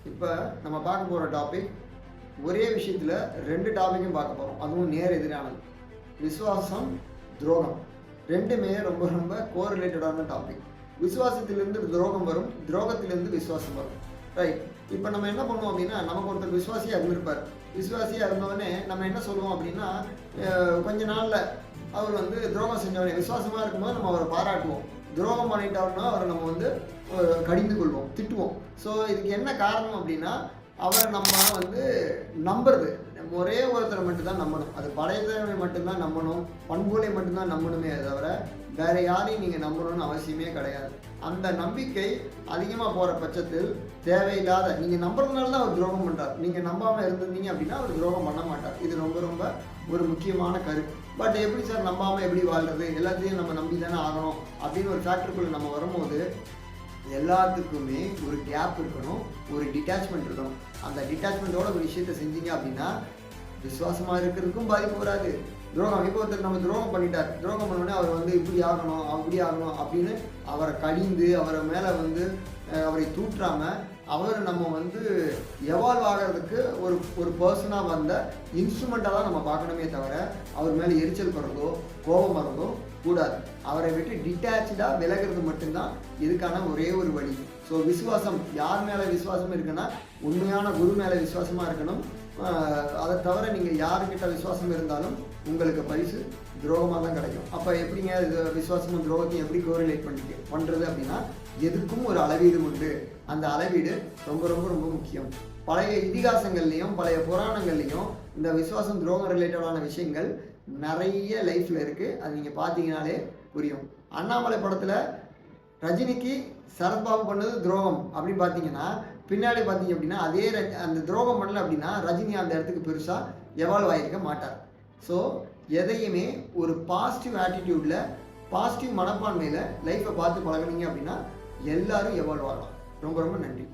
இப்போ நம்ம பார்க்க போகிற டாபிக் ஒரே விஷயத்தில் 2 டாபிக்கும் பார்க்க போகிறோம். அதுவும் நேர் எதிரானது. விசுவாசம், துரோகம் ரெண்டுமே ரொம்ப ரொம்ப கோரிலேட்டடான டாபிக். விசுவாசத்திலிருந்து துரோகம் வரும், துரோகத்திலிருந்து விசுவாசம் வரும். ரைட். இப்போ நம்ம என்ன பண்ணுவோம் அப்படின்னா, நமக்கு ஒருத்தர் விசுவாசியாக இருந்திருப்பார். விசுவாசியாக இருந்தவொடனே நம்ம என்ன சொல்லுவோம் அப்படின்னா, கொஞ்ச நாளில் அவர் துரோகம் செஞ்சவனே விசுவாசமாக இருக்கும்போது நம்ம அவரை பாராட்டுவோம். துரோகம் பண்ணிட்டாருன்னா அவரை நம்ம கடிந்து கொள்வோம், திட்டுவோம். ஸோ இதுக்கு என்ன காரணம் அப்படின்னா, அவரை நம்ம நம்புறது ஒரே ஒருத்தரை மட்டும்தான் நம்பணும். அது படைத்தவனை மட்டும்தான் நம்பணும், பண்புகளை மட்டும்தான் நம்பணுமே தவிர வேற யாரையும் நீங்கள் நம்பணும்னு அவசியமே கிடையாது. அந்த நம்பிக்கை அதிகமாக போகிற பட்சத்தில் தேவையில்லாத நீங்கள் நம்புறதுனால தான் அவர் துரோகம் பண்ணுறார். நீங்கள் நம்பாமல் இருந்திருந்தீங்க அப்படின்னா அவர் துரோகம் பண்ண மாட்டார். இது ரொம்ப ரொம்ப ஒரு முக்கியமான கருத்து. பட் எப்படி சார் நம்பாமல் எப்படி வாழ்றது, எல்லாத்தையும் நம்ம நம்பி தானே ஆகணும் அப்படின்னு ஒரு ஃபேக்டருக்குள்ளே நம்ம வரும்போது எல்லாத்துக்குமே ஒரு கேப் இருக்கணும், ஒரு டிட்டாச்மெண்ட் இருக்கணும். அந்த டிட்டாச்மெண்ட்டோட ஒரு விஷயத்தை செஞ்சீங்க அப்படின்னா விசுவாசமாக இருக்கிறதுக்கும் பாதிப்பு வராது. துரோகம் இப்போ ஒருத்தர் நம்ம துரோகம் பண்ணிட்டார், துரோகம் பண்ணோடனே அவர் இப்படி ஆகணும் அப்படி ஆகணும் அப்படின்னு அவரை கடிந்து அவரை மேலே அவரை தூற்றாமல் அவர் நம்ம எவால்வ் ஆகிறதுக்கு ஒரு பர்சனாக வந்த இன்ஸ்ட்ருமெண்ட்டாக தான் நம்ம பார்க்கணுமே தவிர அவர் மேலே எரிச்சல் படுறதோ கோபம் வரதோ கூடாது. அவரை விட்டு டிட்டாச்சாக விலகிறது மட்டும்தான் இதுக்கான ஒரே ஒரு வழி. ஸோ விசுவாசம், யார் மேலே விசுவாசம் இருக்குன்னா உண்மையான குரு மேலே விசுவாசமாக இருக்கணும். அதை தவிர நீங்கள் யாருக்கிட்ட விசுவாசம் இருந்தாலும் உங்களுக்கு பரிசு துரோகமாக தான் கிடைக்கும். அப்போ எப்படிங்க இது விசுவாசமும் துரோகத்தையும் எப்படி கோரிலேட் பண்ணுறது அப்படின்னா, எதுக்கும் ஒரு அளவீடு உண்டு. அந்த அளவீடு ரொம்ப ரொம்ப ரொம்ப முக்கியம். பழைய இதிகாசங்கள்லையும் பழைய புராணங்கள்லையும் இந்த விசுவாசம் துரோகம் ரிலேட்டடான விஷயங்கள் நிறைய லைஃப்பில் இருக்குது. அது நீங்கள் பார்த்தீங்கனாலே புரியும். அண்ணாமலை படத்தில் ரஜினிக்கு சரத்பாபு பண்ணது துரோகம் அப்படின்னு பார்த்தீங்கன்னா, பின்னாடி பார்த்தீங்க அப்படின்னா அதே அந்த துரோகம் பண்ணல அப்படின்னா ரஜினி அந்த இடத்துக்கு பெருசாக எவால்வ் ஆகிருக்க மாட்டார். ஸோ எதையுமே ஒரு பாசிட்டிவ் ஆட்டிடியூடில், பாசிட்டிவ் மனப்பான்மையில் லைஃப்பை பார்த்து பழகுனீங்க அப்படின்னா எல்லாரும் எவால்வ் ஆகலாம். ரொம்ப ரொம்ப நன்றி.